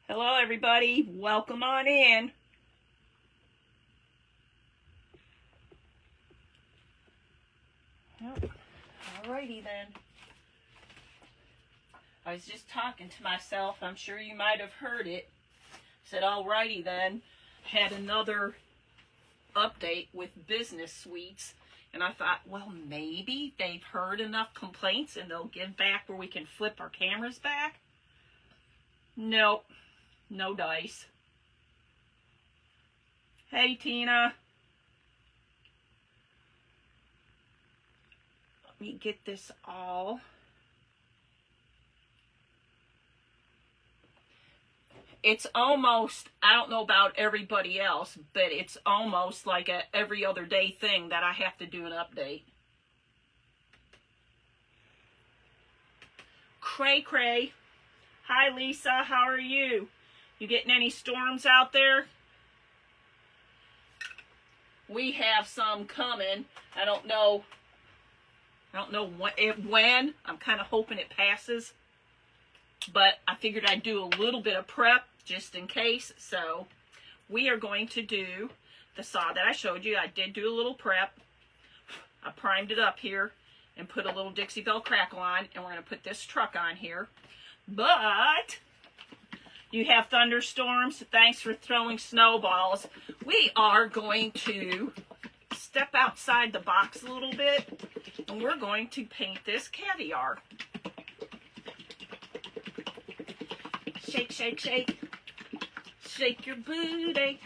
Hello everybody, welcome on in. Alrighty then. I was just talking to myself, I'm sure you might have heard it. Said alrighty then, had another update with Business Suites, and I thought, well, maybe they've heard enough complaints and they'll give back where we can flip our cameras back. Nope. No dice. Hey, Tina. Let me get this all. It's almost, I don't know about everybody else, but it's almost like a every other day thing that I have to do an update. Cray cray. Hi, Lisa. How are you? You getting any storms out there? We have some coming. I don't know when. I'm kind of hoping it passes. But I figured I'd do a little bit of prep just in case. So we are going to do the saw that I showed you. I did do a little prep. I primed it up here and put a little Dixie Belle crackle on. And we're going to put this truck on here. But you have thunderstorms. Thanks for throwing snowballs. We are going to step outside the box a little bit, and we're going to paint this caviar. Shake, shake, shake. Shake your booty.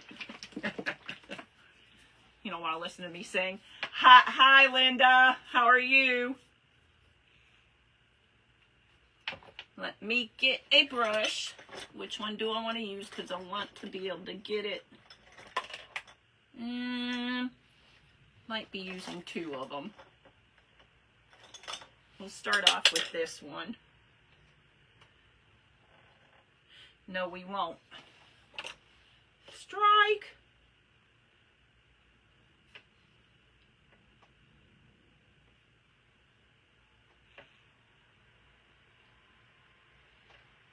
You don't want to listen to me sing. Hi, Linda. How are you? Let me get a brush. Which one do I want to use? Because I want to be able to get it. Might be using two of them. We'll start off with this one. No, we won't. Strike.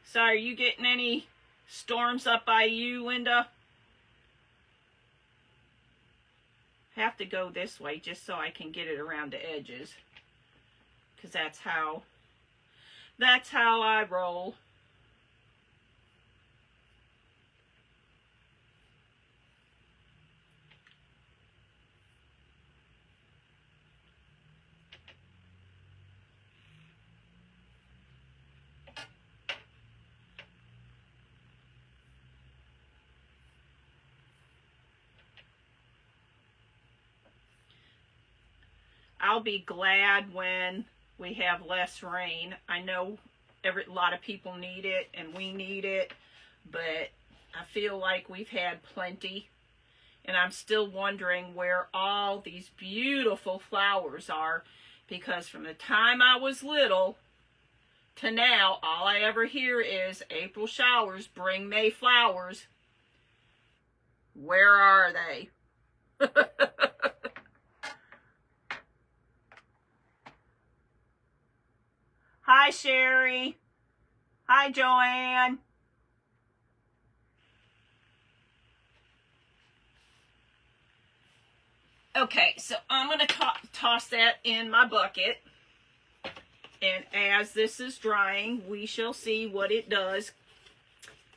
So are you getting any storms up by you, Linda? Have to go this way just so I can get it around the edges. Because that's how I roll. I'll be glad when we have less rain. I know a lot of people need it and we need it, but I feel like we've had plenty. And I'm still wondering where all these beautiful flowers are, because from the time I was little to now, all I ever hear is April showers bring May flowers. Where are they? Hi, Sherry. Hi, Joanne. Okay, so I'm going to toss that in my bucket. And as this is drying, we shall see what it does.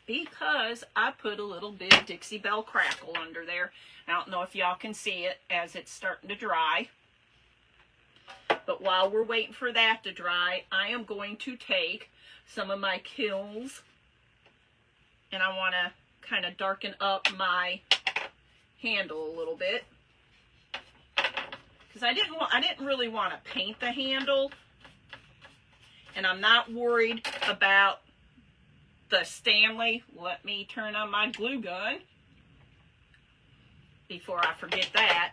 Because I put a little bit of Dixie Belle crackle under there. I don't know if y'all can see it as it's starting to dry. But while we're waiting for that to dry, I am going to take some of my Kills and I want to kind of darken up my handle a little bit, because I didn't really want to paint the handle, and I'm not worried about the Stanley. Let me turn on my glue gun before I forget that.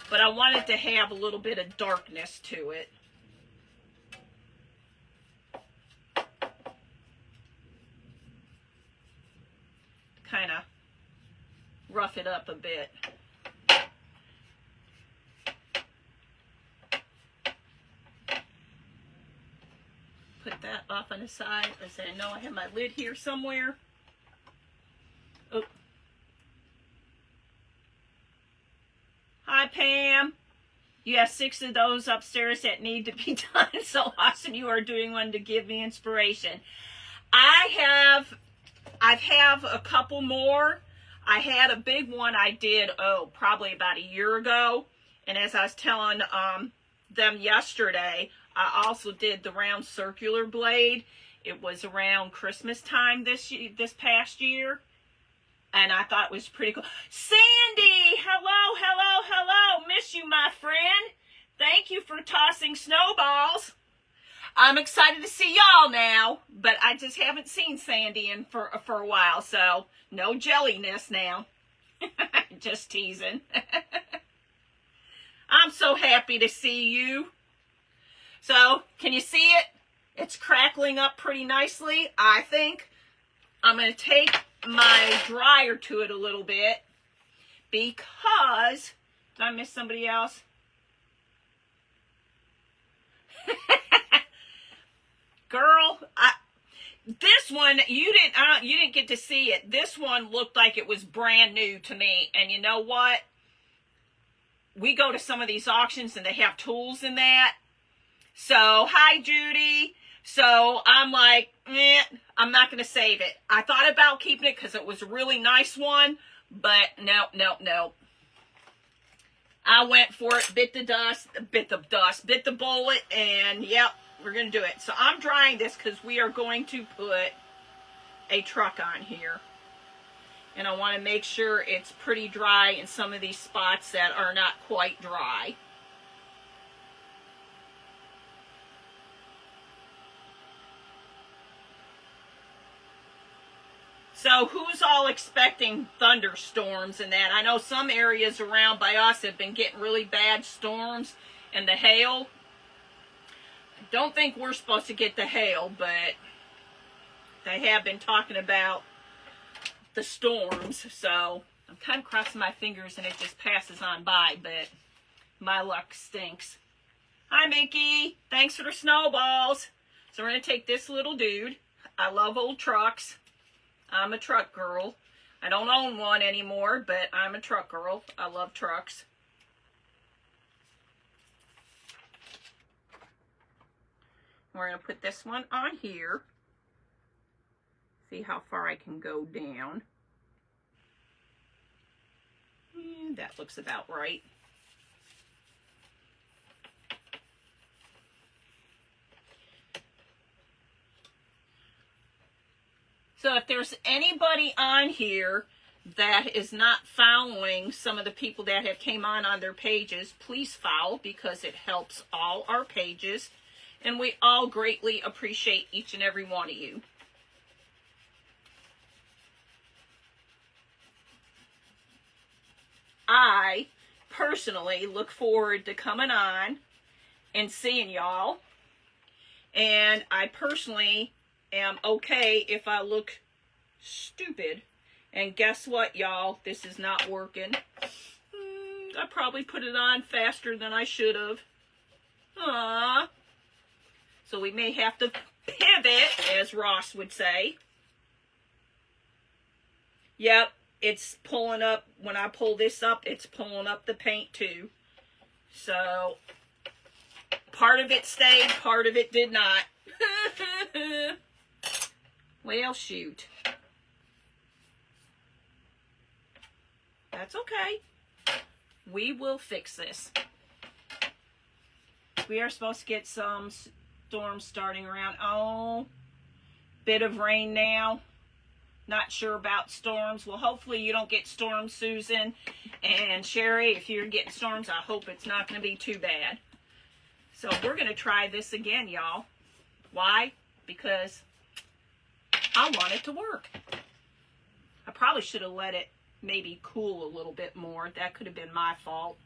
But I want it to have a little bit of darkness to it. Kind of rough it up a bit. Put that off on the side. I said, no, I have my lid here somewhere. Oh. Hi, Pam. You have 6 of those upstairs that need to be done. So awesome. You are doing one to give me inspiration. I have a couple more. I had a big one I did, probably about a year ago. And as I was telling them yesterday, I also did the round circular blade. It was around Christmas time this past year. And I thought it was pretty cool. Sandy, hello, hello, hello. Miss you, my friend. Thank you for tossing snowballs. I'm excited to see y'all now, but I just haven't seen Sandy in for a while, so no jelliness now. Just teasing. I'm so happy to see you. So, can you see it? It's crackling up pretty nicely, I think. I'm going to take my dryer to it a little bit because, did I miss somebody else? Girl, this one, you didn't get to see it. This one looked like it was brand new to me. And you know what? We go to some of these auctions and they have tools in that. So, hi, Judy. So, I'm like, I'm not going to save it. I thought about keeping it because it was a really nice one. But, no. I went for it, bit the bullet, and yep, we're going to do it. So, I'm drying this because we are going to put a truck on here. And I want to make sure it's pretty dry in some of these spots that are not quite dry. So who's all expecting thunderstorms and that? I know some areas around by us have been getting really bad storms and the hail. I don't think we're supposed to get the hail, but they have been talking about the storms. So I'm kind of crossing my fingers and it just passes on by, but my luck stinks. Hi, Mickey. Thanks for the snowballs. So we're going to take this little dude. I love old trucks. I'm a truck girl. I don't own one anymore, but I'm a truck girl. I love trucks. We're going to put this one on here. See how far I can go down. And that looks about right. So if there's anybody on here that is not following some of the people that have came on their pages, please follow because it helps all our pages. And we all greatly appreciate each and every one of you. I personally look forward to coming on and seeing y'all. And I personally am okay if I look stupid. And guess what, y'all? This is not working. I probably put it on faster than I should have. Aww. So we may have to pivot, as Ross would say. Yep, it's pulling up. When I pull this up, it's pulling up the paint too. So, part of it stayed, part of it did not. Well, shoot. That's okay. We will fix this. We are supposed to get some storms starting around. Oh, bit of rain now. Not sure about storms. Well, hopefully you don't get storms, Susan. And Sherry, if you're getting storms, I hope it's not going to be too bad. So we're going to try this again, y'all. Why? Because I want it to work. I probably should have let it maybe cool a little bit more. That could have been my fault.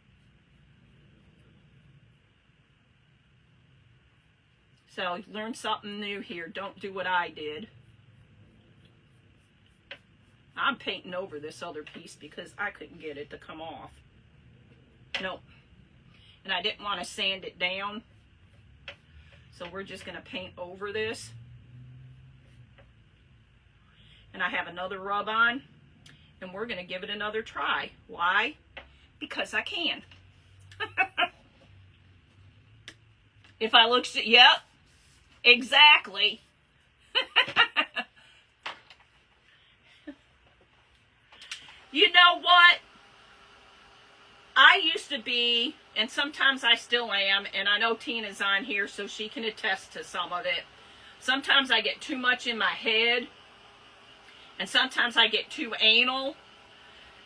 So learn something new here. Don't do what I did. I'm painting over this other piece because I couldn't get it to come off. Nope. And I didn't want to sand it down. So we're just going to paint over this. And I have another rub on, and we're going to give it another try. Why? Because I can. If I look, yep, exactly. You know what? I used to be, and sometimes I still am, and I know Tina's on here so she can attest to some of it. Sometimes I get too much in my head, and sometimes I get too anal.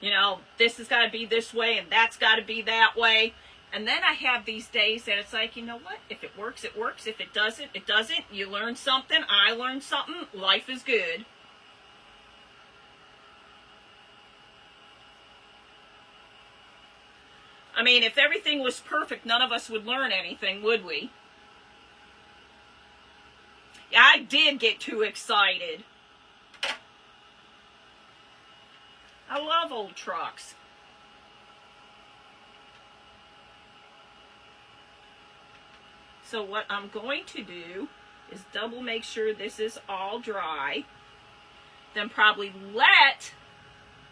You know, this has got to be this way, and that's got to be that way. And then I have these days that it's like, you know what? If it works, it works. If it doesn't, it doesn't. You learn something. I learned something. Life is good. I mean, if everything was perfect, none of us would learn anything, would we? I did get too excited. I love old trucks. So what I'm going to do is double make sure this is all dry. Then probably let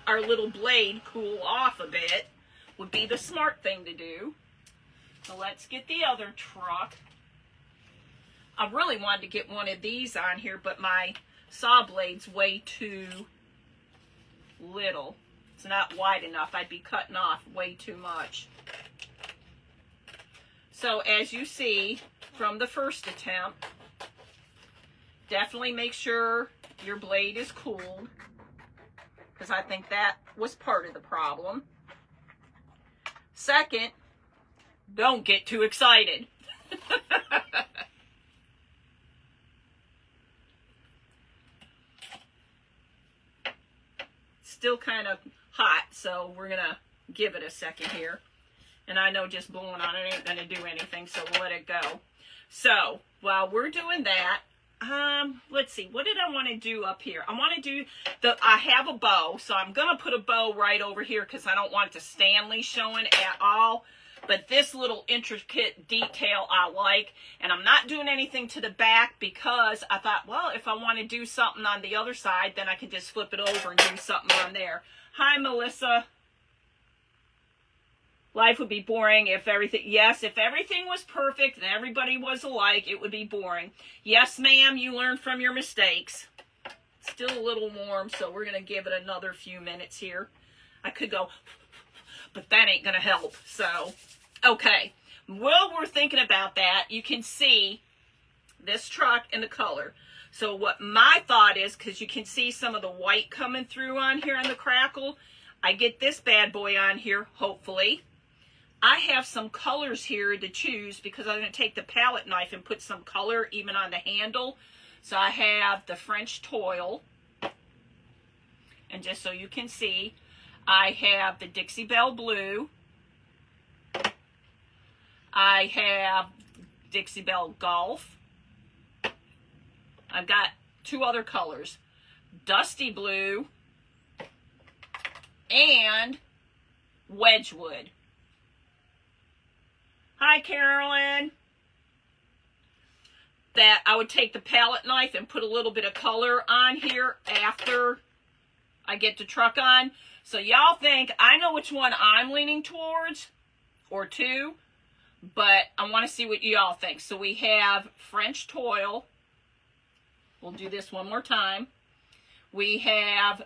our little blade cool off a bit would be the smart thing to do. So let's get the other truck. I really wanted to get one of these on here, but my saw blade's way too little. It's not wide enough. I'd be cutting off way too much. So as you see from the first attempt, definitely make sure your blade is cooled, because I think that was part of the problem. Second, don't get too excited. Still kind of hot, so we're gonna give it a second here. And I know just blowing on it ain't gonna do anything, so we'll let it go. So while we're doing that, let's see, what did I want to do up here? I want to do I have a bow, so I'm gonna put a bow right over here because I don't want the Stanley showing at all. But this little intricate detail I like, and I'm not doing anything to the back because I thought, well, if I want to do something on the other side, then I can just flip it over and do something on there. Hi, Melissa. Life would be boring if everything, yes, if everything was perfect and everybody was alike, it would be boring. Yes, ma'am, you learn from your mistakes. Still a little warm, so we're going to give it another few minutes here. I could go, but that ain't going to help. So, okay. While we're thinking about that, you can see this truck and the color. So what my thought is, because you can see some of the white coming through on here on the crackle, I get this bad boy on here, hopefully. I have some colors here to choose because I'm going to take the palette knife and put some color even on the handle. So I have the French Toil. And just so you can see, I have the Dixie Belle Blue. I have Dixie Belle Golf. I've got two other colors, Dusty Blue and Wedgwood. Hi, Carolyn. That I would take the palette knife and put a little bit of color on here after I get the truck on. So y'all think, I know which one I'm leaning towards, or two, but I want to see what y'all think. So we have French Toil. We'll do this one more time. We have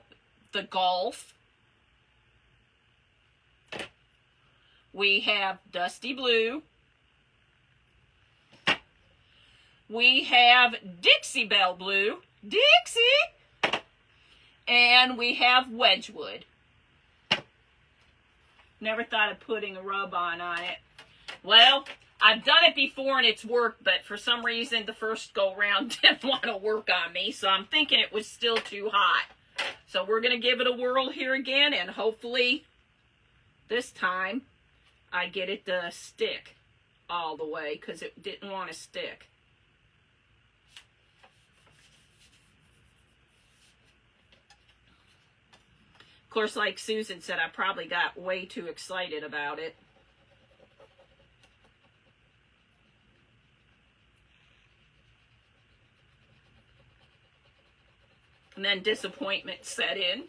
the Golf. We have Dusty Blue. We have Dixie Belle Blue. Dixie! And we have Wedgwood. Never thought of putting a rub-on it. Well, I've done it before and it's worked, but for some reason the first go-round didn't want to work on me, so I'm thinking it was still too hot. So we're going to give it a whirl here again, and hopefully this time I get it to stick all the way, because it didn't want to stick. Of course, like Susan said, I probably got way too excited about it. And then disappointment set in.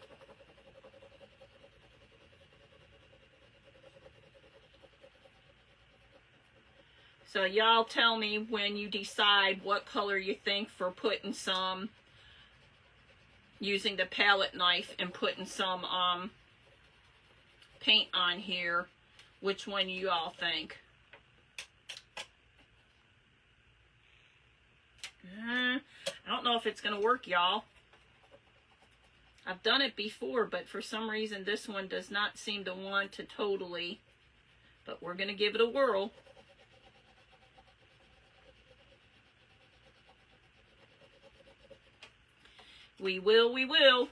So y'all tell me when you decide what color you think for putting some, using the palette knife and putting some paint on here, which one you all think. I don't know if it's going to work, y'all. I've done it before, but for some reason this one does not seem to want to totally, but we're going to give it a whirl. We will, we will.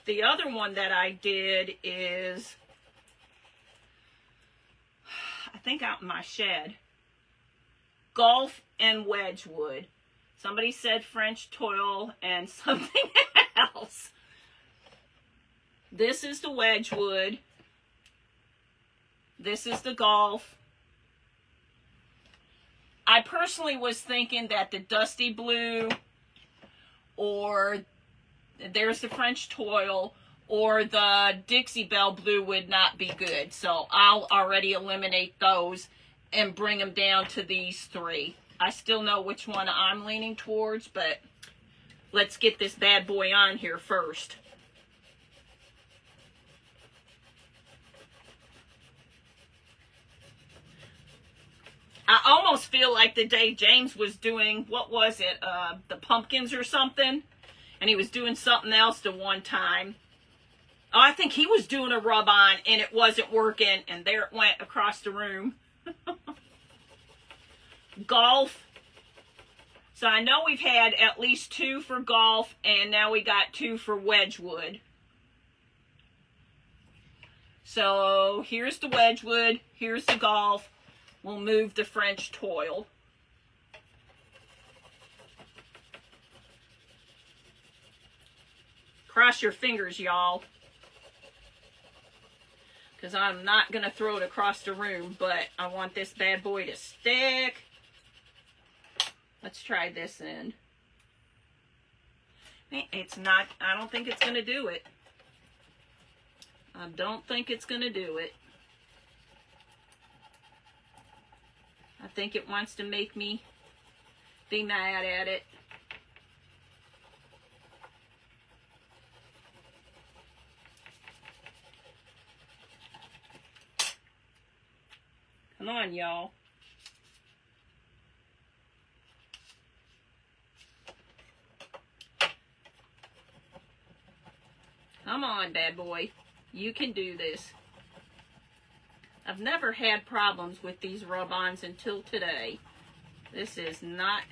The other one that I did is, I think out in my shed, golf and wedgewood. Somebody said French toil and something else. This is the wedgewood. This is the golf. I personally was thinking that the dusty blue, or there's the French toil, or the Dixie Belle blue would not be good. So I'll already eliminate those and bring them down to these three. I still know which one I'm leaning towards, but let's get this bad boy on here first. I almost feel like the day James was doing, what was it, the pumpkins or something? And he was doing something else the one time. Oh, I think he was doing a rub-on and it wasn't working, and there it went across the room. Golf. So I know we've had at least 2 for golf, and now we got 2 for wedgewood. So here's the wedgewood, here's the golf. We'll move the French toil. Cross your fingers, y'all. Because I'm not going to throw it across the room, but I want this bad boy to stick. Let's try this end. It's not, I don't think it's going to do it. I don't think it's going to do it. I think it wants to make me be mad at it. Come on, y'all. Come on, bad boy. You can do this. I've never had problems with these rub-ons until today. This is not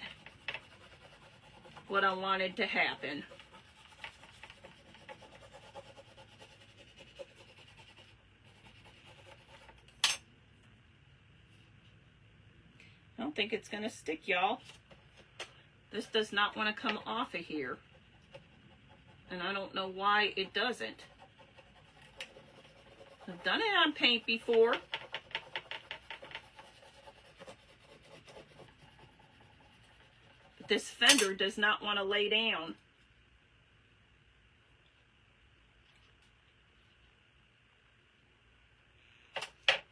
what I wanted to happen. I don't think it's going to stick, y'all. This does not want to come off of here. And I don't know why it doesn't. I've done it on paint before. But this fender does not want to lay down.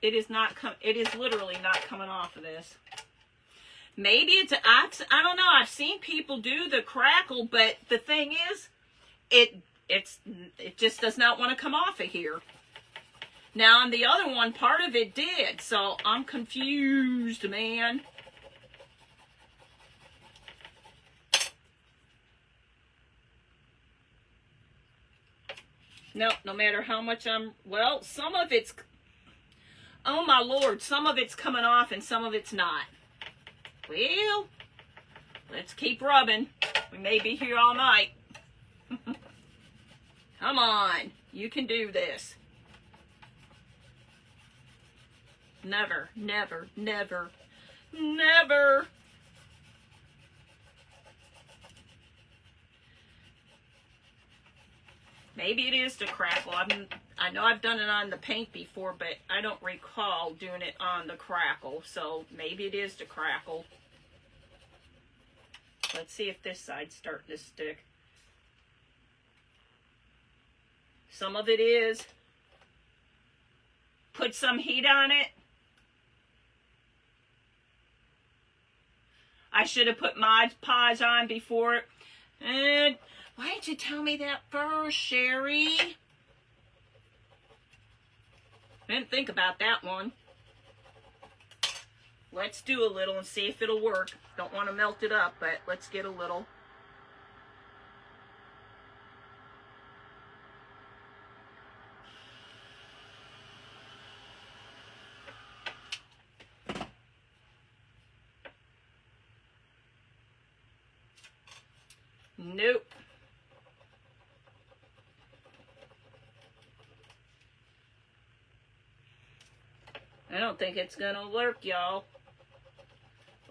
It is literally not coming off of this. Maybe it's, I don't know. I've seen people do the crackle, but the thing is, it just does not want to come off of here. Now, on the other one, part of it did, so I'm confused, man. No, no matter how much well, some of it's, oh my Lord, some of it's coming off and some of it's not. Well, let's keep rubbing. We may be here all night. Come on, you can do this. Never, never, never, never. Maybe it is the crackle. I know I've done it on the paint before, but I don't recall doing it on the crackle. So maybe it is the crackle. Let's see if this side's starting to stick. Some of it is. Put some heat on it. I should have put Mod Podge on before. And why didn't you tell me that first, Sherry? I didn't think about that one. Let's do a little and see if it'll work. Don't want to melt it up, but let's get a little. Nope. I don't think it's gonna work, y'all.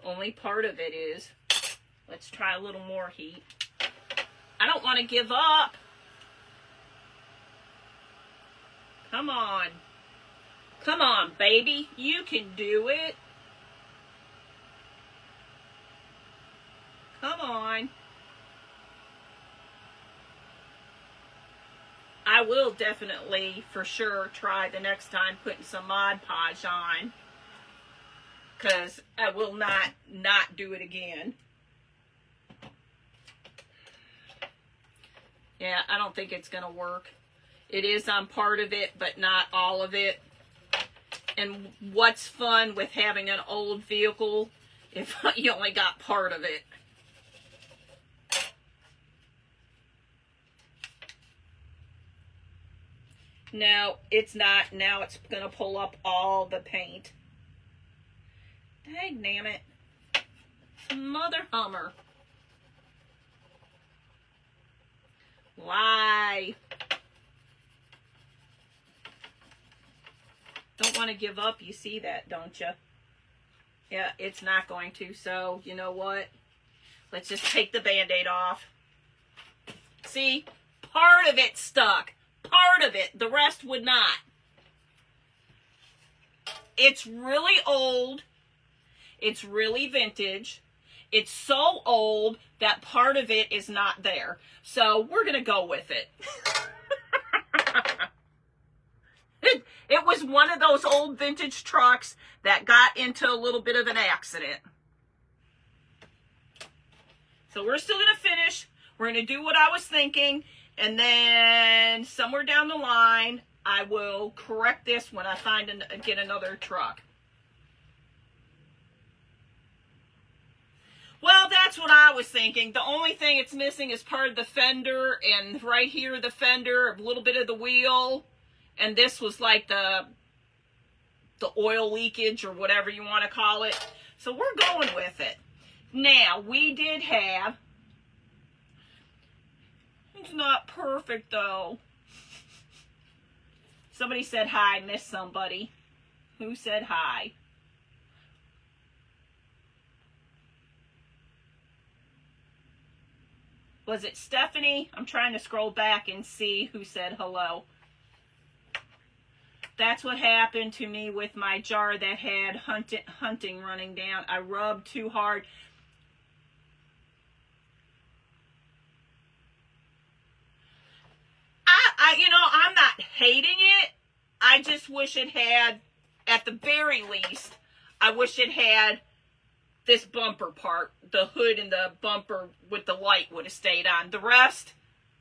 Only part of it is. Let's try a little more heat. I don't want to give up. Come on. Come on, baby. You can do it. Come on. I will definitely, for sure, try the next time putting some Mod Podge on. Because I will not do it again. Yeah, I don't think it's going to work. It is on part of it, but not all of it. And what's fun with having an old vehicle if you only got part of it? No, it's not. Now it's going to pull up all the paint. Dang, damn it. Mother Hummer. Why? Don't want to give up. You see that, don't you? Yeah, it's not going to. So, you know what? Let's just take the Band-Aid off. See? Part of it stuck. Part of it. The rest would not. It's really old. It's really vintage. It's so old that part of it is not there. So we're going to go with it. It was one of those old vintage trucks that got into a little bit of an accident. So we're still going to finish. We're going to do what I was thinking. And then somewhere down the line, I will correct this when I get another truck. Well, that's what I was thinking. The only thing it's missing is part of the fender, and right here the fender, a little bit of the wheel, and this was like the oil leakage or whatever you want to call it. So we're going with it. Now, we did have, it's not perfect though. Somebody said hi, missed somebody. Who said hi? Was it Stephanie? I'm trying to scroll back and see who said hello. That's what happened to me with my jar that had hunting running down. I rubbed too hard. I'm not hating it. I just wish it had, at the very least, I wish it had this bumper part, the hood and the bumper with the light would have stayed on. The rest,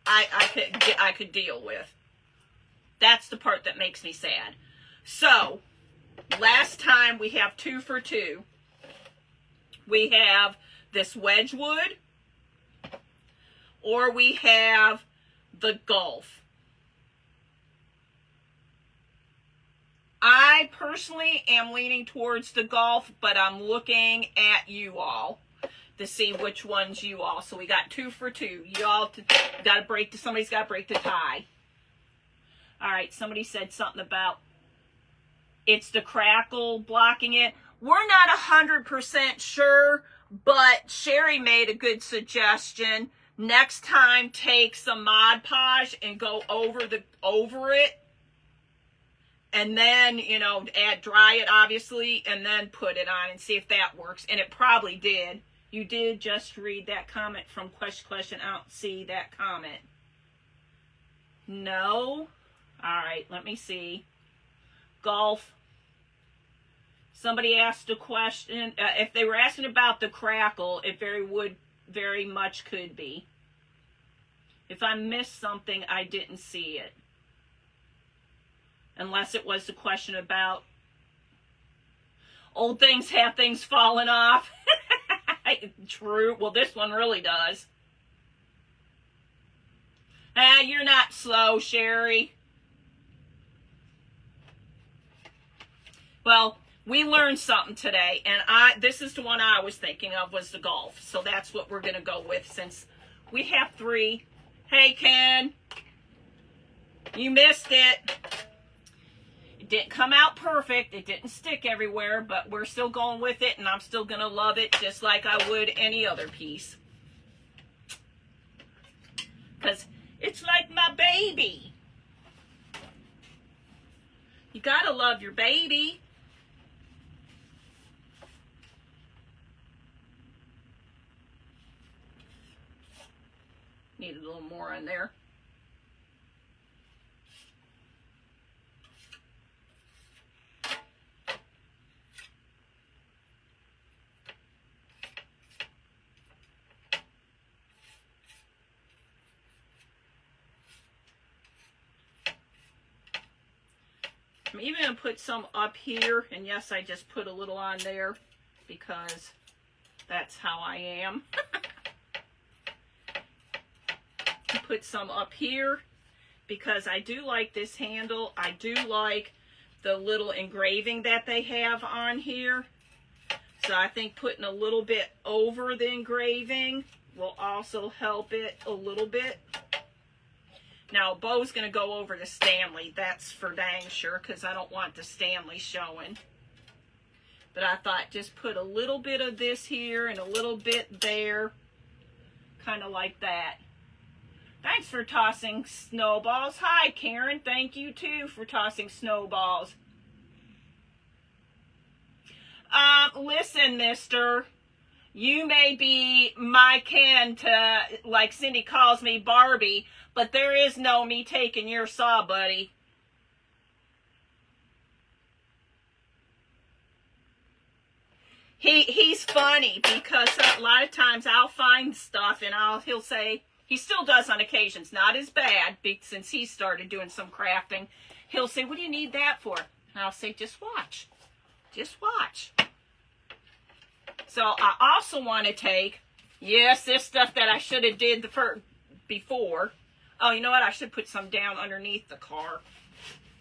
I could deal with. That's the part that makes me sad. So, last time we have 2 for 2. We have this Wedgwood, or we have the Gulf. I personally am leaning towards the Gulf, but I'm looking at you all to see which ones you all. So we got 2 for 2. You all got to break. Somebody's got to break the tie. All right. Somebody said something about it's the crackle blocking it. We're not 100% sure, but Sherry made a good suggestion. Next time, take some Mod Podge and go over it. and then, you know, dry it obviously, and then put it on and see if that works. And it probably did. You did just read that comment from question. I don't see that comment. No. All right, let me see. Golf. Somebody asked a question. If they were asking about the crackle, it very much could be. If I missed something, I didn't see it. Unless it was a question about old things have things fallen off. True. Well, this one really does. You're not slow, Sherry. Well, we learned something today, and this is the one I was thinking of, was the golf. So that's what we're going to go with since we have 3. Hey, Ken. You missed it. It didn't come out perfect. It didn't stick everywhere, but we're still going with it, and I'm still going to love it just like I would any other piece. Because it's like my baby. You got to love your baby. Need a little more in there. I'm even going to put some up here, and yes, I just put a little on there because that's how I am. Put some up here because I do like this handle. I do like the little engraving that they have on here. So I think putting a little bit over the engraving will also help it a little bit. Now, Bo's going to go over the Stanley. That's for dang sure, because I don't want the Stanley showing. But I thought just put a little bit of this here and a little bit there. Kind of like that. Thanks for tossing snowballs. Hi, Karen. Thank you, too, for tossing snowballs. Listen, mister. You may be my Ken to, like Cindy calls me, Barbie, but there is no me taking your saw, buddy. He's funny because a lot of times I'll find stuff and he'll say, he still does on occasions, not as bad since he started doing some crafting. He'll say, what do you need that for? And I'll say, just watch. Just watch. So I also want to take, yes, this stuff that I should have did before. Oh, you know what? I should put some down underneath the car.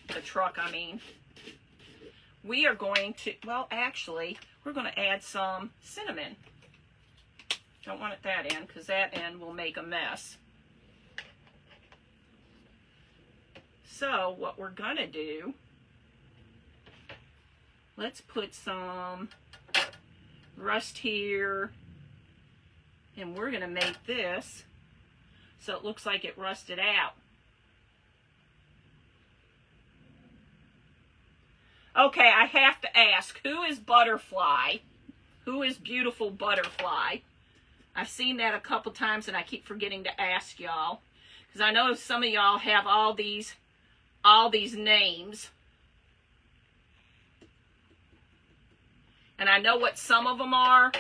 The truck, I mean. We are going to, well, actually, we're going to add some cinnamon. Don't want it that end because that end will make a mess. So what we're going to do, let's put some rust here, and we're going to make this so it looks like it rusted out. Okay, I have to ask, who is Butterfly? Who is beautiful Butterfly? I've seen that a couple times and I keep forgetting to ask y'all, because I know some of y'all have all these names. And I know what some of them are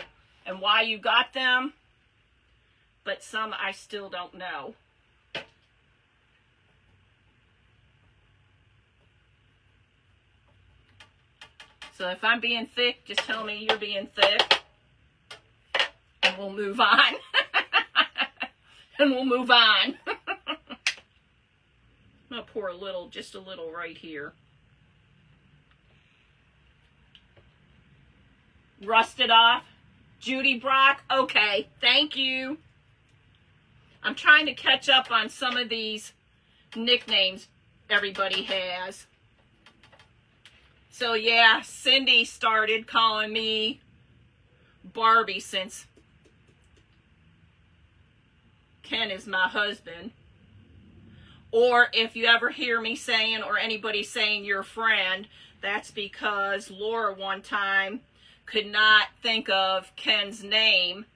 and why you got them, but some I still don't know. So if I'm being thick, just tell me you're being thick. And we'll move on. And we'll move on. I'm going to pour just a little right here. Rusted off. Judy Brock. Okay, thank you. I'm trying to catch up on some of these nicknames everybody has. So yeah, Cindy started calling me Barbie since Ken is my husband. Or if you ever hear me saying, or anybody saying your friend, that's because Laura one time could not think of Ken's name.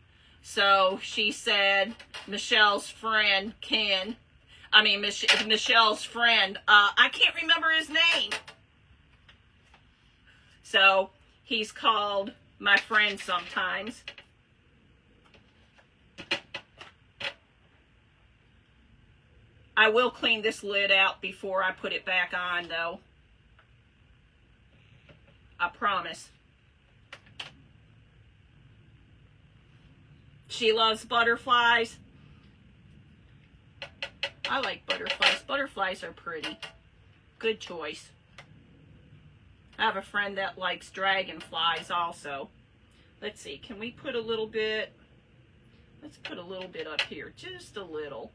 So she said Michelle's friend, Ken. I mean, Michelle's friend. I can't remember his name. So he's called my friend sometimes. I will clean this lid out before I put it back on, though. I promise. She loves butterflies. I like butterflies. Butterflies are pretty. Good choice. I have a friend that likes dragonflies also. Let's see, can we put a little bit? Let's put a little bit up here, just a little.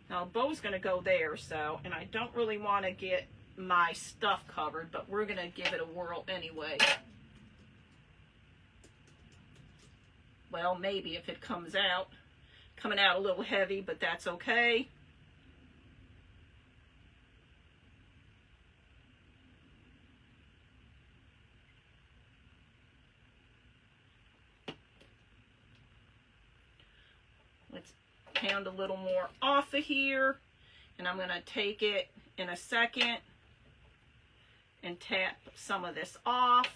Now, the bow's going to go there, so, and I don't really want to get my stuff covered, but we're going to give it a whirl anyway. Well, maybe if it comes out. Coming out a little heavy, but that's okay. Let's pound a little more off of here, and I'm going to take it in a second and tap some of this off.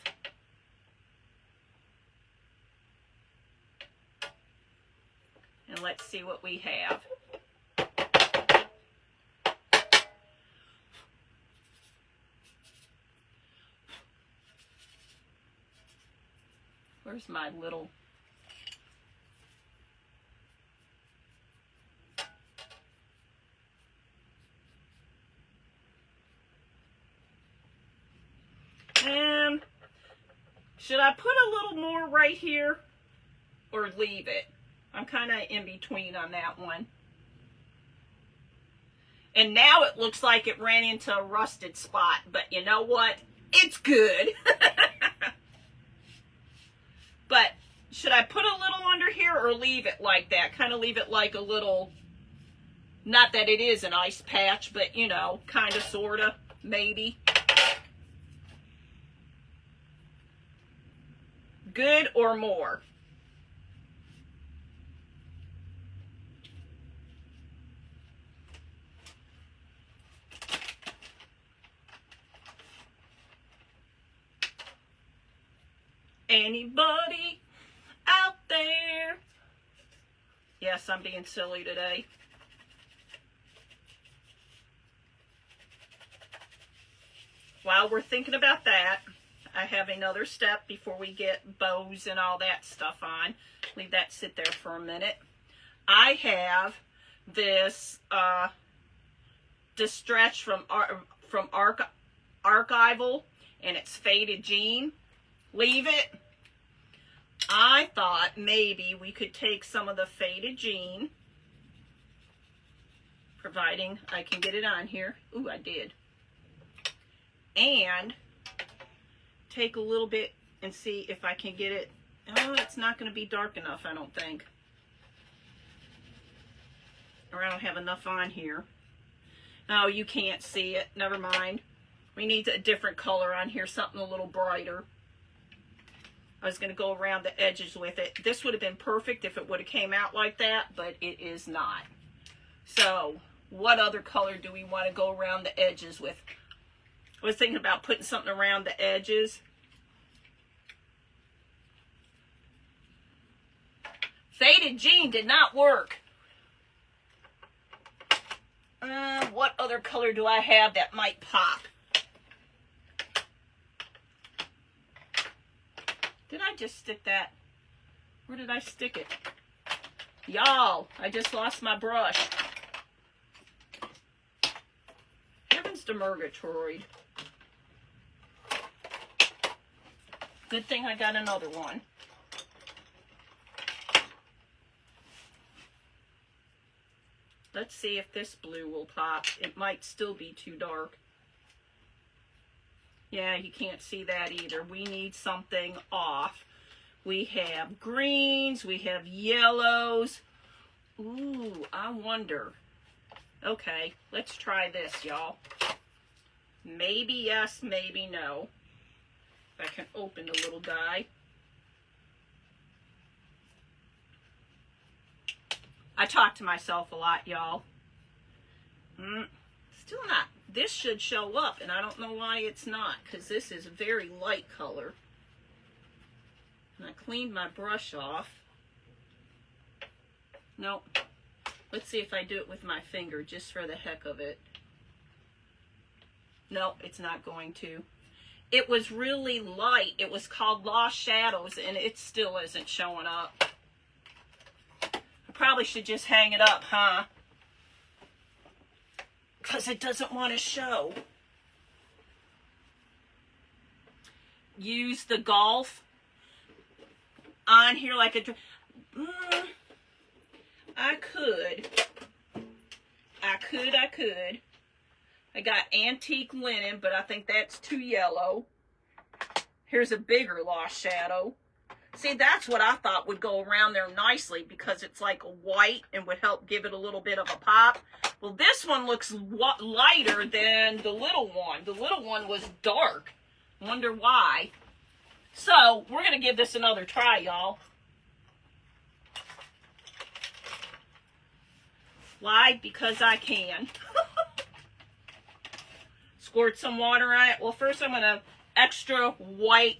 And let's see what we have. Where's my little... And should I put a little more right here or leave it? I'm kind of in between on that one. And now it looks like it ran into a rusted spot, but you know what? It's good. But should I put a little under here or leave it like that? Kind of leave it like a little, not that it is an ice patch, but you know, kind of, sort of, maybe. Good or more? Anybody out there? Yes, I'm being silly today. While we're thinking about that, I have another step before we get bows and all that stuff on. Leave that sit there for a minute. I have this Stretch from Archival, and it's Faded Jean. Leave it. I thought maybe we could take some of the Faded Jean, providing I can get it on here. Ooh, I did. And take a little bit and see if I can get it. Oh, it's not going to be dark enough, I don't think. Or I don't have enough on here. Oh, you can't see it. Never mind. We need a different color on here, something a little brighter. I was going to go around the edges with it. This would have been perfect if it would have came out like that, but it is not. So, what other color do we want to go around the edges with? I was thinking about putting something around the edges. Faded Jean did not work. What other color do I have that might pop? Did I just stick that? Where did I stick it? Y'all, I just lost my brush. Heavens to Murgatroyd. Good thing I got another one. Let's see if this blue will pop. It might still be too dark. Yeah, you can't see that either. We need something off. We have greens. We have yellows. Ooh, I wonder. Okay, let's try this, y'all. Maybe yes, maybe no. If I can open the little guy. I talk to myself a lot, y'all. Still not. This should show up, and I don't know why it's not, because this is a very light color. And I cleaned my brush off. Nope. Let's see if I do it with my finger, just for the heck of it. Nope, it's not going to. It was really light. It was called Lost Shadows, and it still isn't showing up. I probably should just hang it up, huh? Because it doesn't want to show. Use the golf on here like a... I could. I got antique linen, but I think that's too yellow. Here's a bigger Lost Shadow. See, that's what I thought would go around there nicely, because it's like a white and would help give it a little bit of a pop. Well, this one looks lighter than the little one. The little one was dark. Wonder why. So, we're going to give this another try, y'all. Why? Because I can. Squirt some water on it. Well, first I'm going to extra white.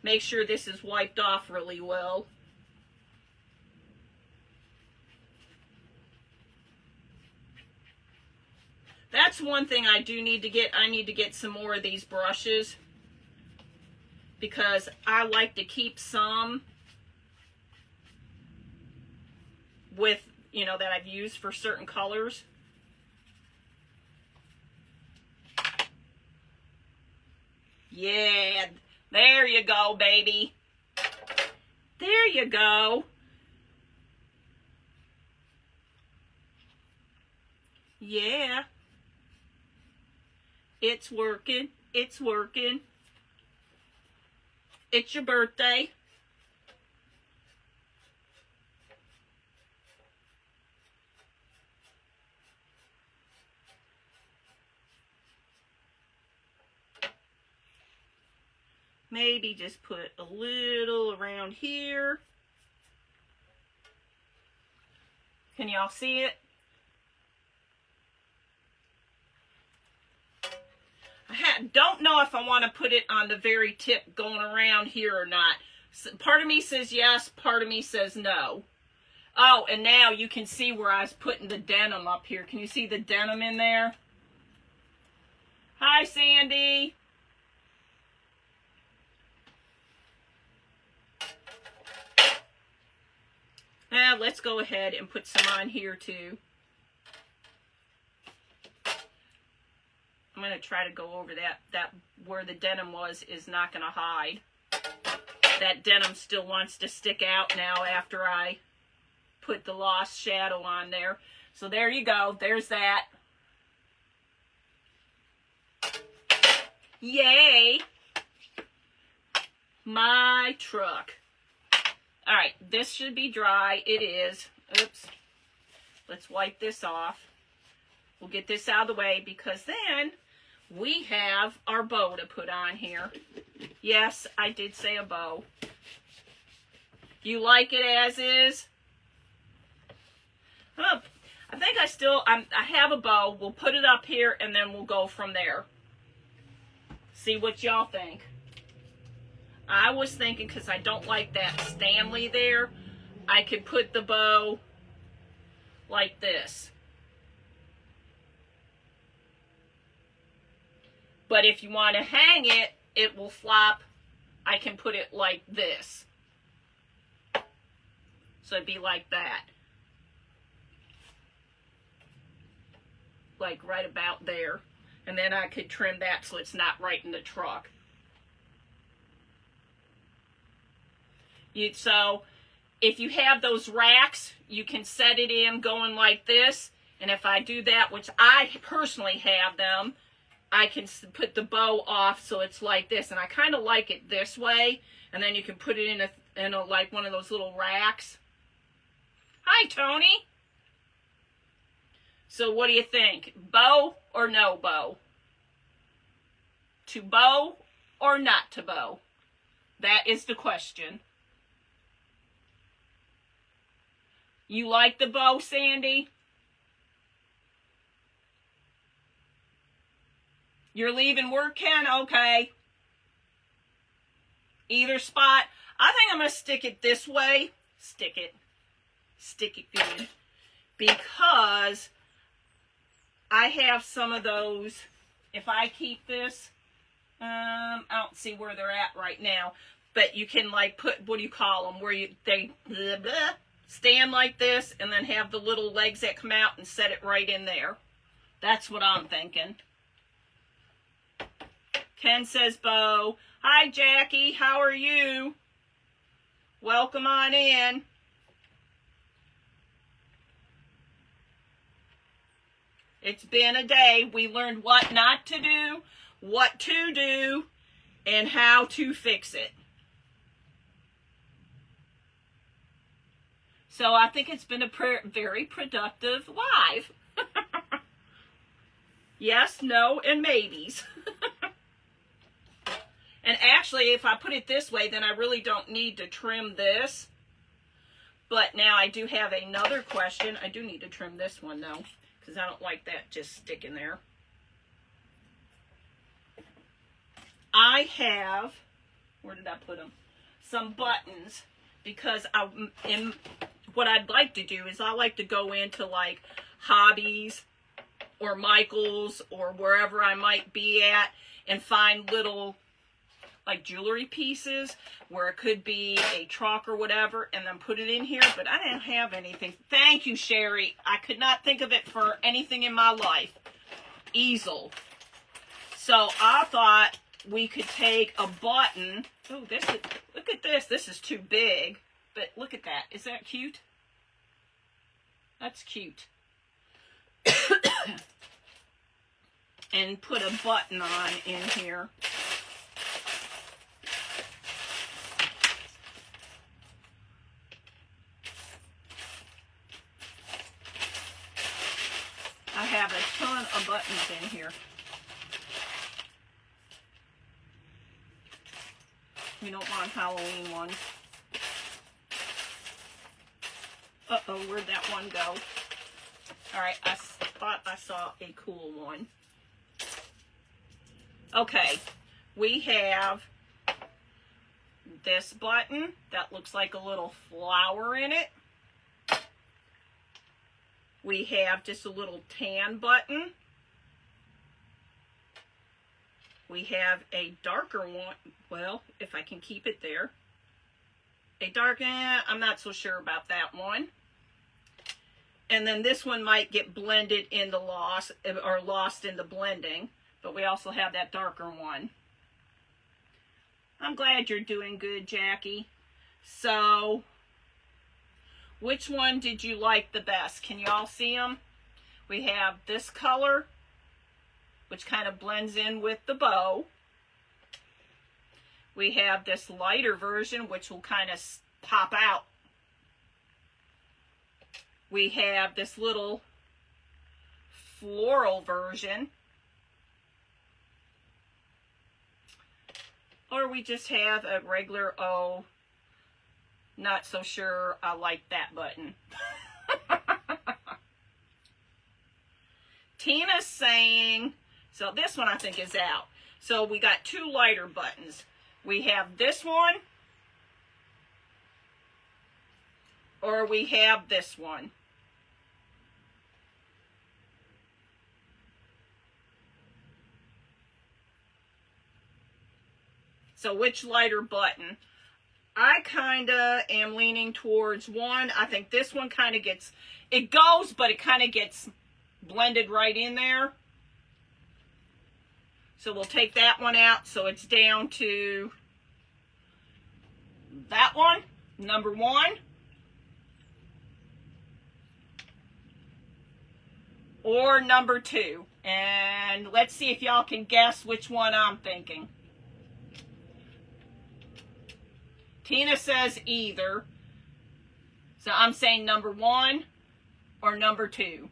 Make sure this is wiped off really well. That's one thing I do need to get. I need to get some more of these brushes, because I like to keep some with, you know, that I've used for certain colors. Yeah, there you go, baby. There you go. Yeah. It's working. It's working. It's your birthday. Maybe just put a little around here. Can y'all see it? Don't know if I want to put it on the very tip going around here or not. Part of me says yes, part of me says no. Oh, and now you can see where I was putting the denim up here. Can you see the denim in there? Hi, Sandy. Now, let's go ahead and put some on here, too. I'm going to try to go over that where the denim was is not going to hide. That denim still wants to stick out now after I put the Lost Shadow on there. So there you go. There's that. Yay! My truck. All right, this should be dry. It is. Oops. Let's wipe this off. We'll get this out of the way, because then we have our bow to put on here. Yes, I did say a bow. You like it as is? Oh, I think I have a bow. We'll put it up here, and then we'll go from there. See what y'all think. I was thinking, because I don't like that Stanley there, I could put the bow like this. But if you want to hang it, it will flop. I can put it like this. So it'd be like that. Like right about there. And then I could trim that so it's not right in the truck. So if you have those racks, you can set it in going like this. And if I do that, which I personally have them, I can put the bow off so it's like this. And I kind of like it this way. And then you can put it in a like one of those little racks. Hi, Tony. So what do you think? Bow or no bow? To bow or not to bow? That is the question. You like the bow, Sandy? You're leaving work, Ken? Okay. Either spot. I think I'm going to stick it this way. Stick it good. Because I have some of those. If I keep this, I don't see where they're at right now. But you can like put, what do you call them? Where they blah, blah, stand like this and then have the little legs that come out and set it right in there. That's what I'm thinking. Ken says bow. Hi, Jackie. How are you? Welcome on in. It's been a day. We learned what not to do, what to do, and how to fix it. So I think it's been a very productive live. Yes, no, and maybes. And actually, if I put it this way, then I really don't need to trim this. But now I do have another question. I do need to trim this one, though, because I don't like that just sticking there. I have, where did I put them? Some buttons, because what I'd like to do is I like to go into like Hobbies or Michael's or wherever I might be at and find little like jewelry pieces where it could be a chalk or whatever and then put it in here, but I didn't have anything. Thank you, Sherry. I could not think of it for anything in my life. Easel. So I thought we could take a button. Oh, this is, look at this. This is too big, but look at that. Is that cute? That's cute. And put a button on in here. I have a ton of buttons in here. We don't want Halloween ones. Uh-oh, where'd that one go? Alright, I thought I saw a cool one. Okay, we have this button that looks like a little flower in it. We have just a little tan button. We have a darker one. Well, if I can keep it there. A dark, I'm not so sure about that one. And then this one might get blended in the lost in the blending. But we also have that darker one. I'm glad you're doing good, Jackie. So, which one did you like the best? Can you all see them? We have this color, which kind of blends in with the bow. We have this lighter version, which will kind of pop out. We have this little floral version. Or we just have a regular, oh, not so sure I like that button. Tina's saying, so this one I think is out. So we got two lighter buttons. We have this one, or we have this one. So which lighter button? I kind of am leaning towards one. I think this one kind of gets, it goes, but it kind of gets blended right in there. So we'll take that one out. So it's down to that one, number one. Or number two. And let's see if y'all can guess which one I'm thinking. Tina says either. So I'm saying number one or number two.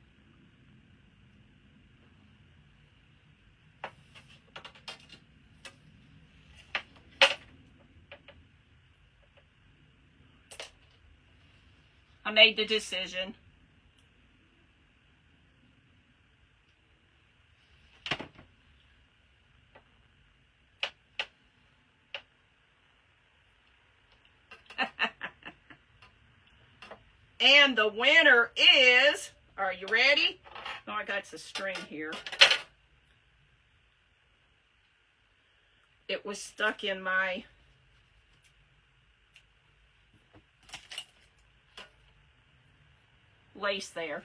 I made the decision. And the winner is, are you ready? Oh, I got the string here. It was stuck in my lace there.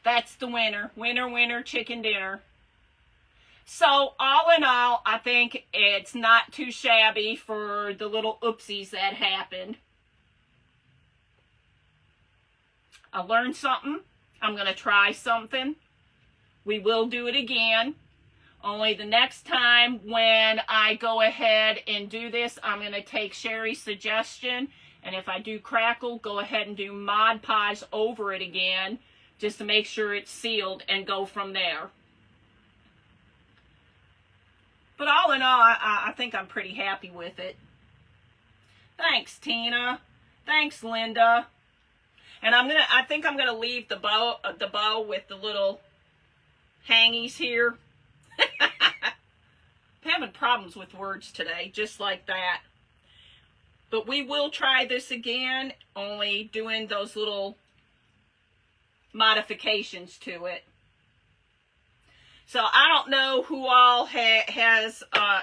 That's the winner. Winner, winner, chicken dinner. So, all in all, I think it's not too shabby for the little oopsies that happened. I learned something. I'm going to try something. We will do it again. Only the next time when I go ahead and do this, I'm going to take Sherry's suggestion. And if I do crackle, go ahead and do Mod Podge over it again, just to make sure it's sealed, and go from there. But all in all, I think I'm pretty happy with it. Thanks, Tina. Thanks, Linda. And I think I'm gonna leave the bow with the little hangies here. I'm having problems with words today, just like that. But we will try this again, only doing those little modifications to it. So I don't know who all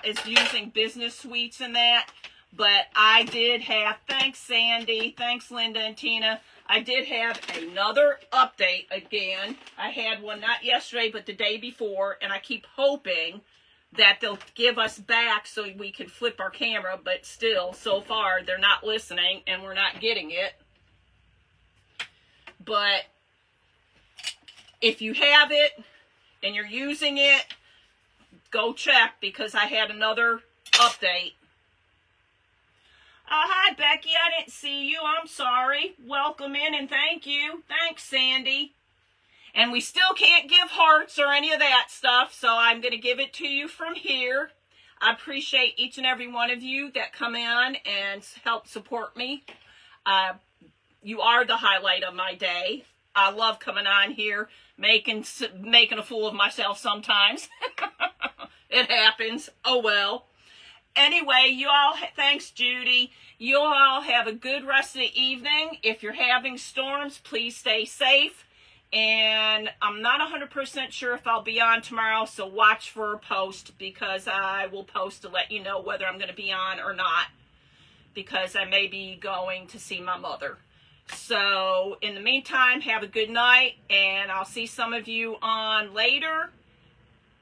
is using business suites in that, but I did have, thanks Sandy, thanks Linda and Tina, I did have another update again. I had one not yesterday, but the day before, and I keep hoping that they'll give us back so we can flip our camera, but still, so far, they're not listening, and we're not getting it. But if you have it, and you're using it, go check, because I had another update. Hi, Becky. I didn't see you. I'm sorry. Welcome in and thank you. Thanks, Sandy. And we still can't give hearts or any of that stuff, so I'm going to give it to you from here. I appreciate each and every one of you that come in and help support me. You are the highlight of my day. I love coming on here, making a fool of myself sometimes. It happens. Oh, well. Anyway, you all, thanks, Judy. You all have a good rest of the evening. If you're having storms, please stay safe. And I'm not 100% sure if I'll be on tomorrow, so watch for a post, because I will post to let you know whether I'm going to be on or not, because I may be going to see my mother. So, in the meantime, have a good night, and I'll see some of you on later,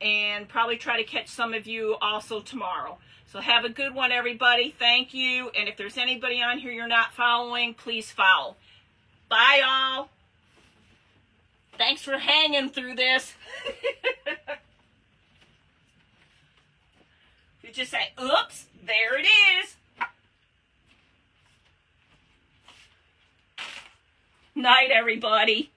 and probably try to catch some of you also tomorrow. So have a good one, everybody. Thank you. And if there's anybody on here you're not following, please follow. Bye, all. Thanks for hanging through this. You just say, oops, there it is. Night, everybody.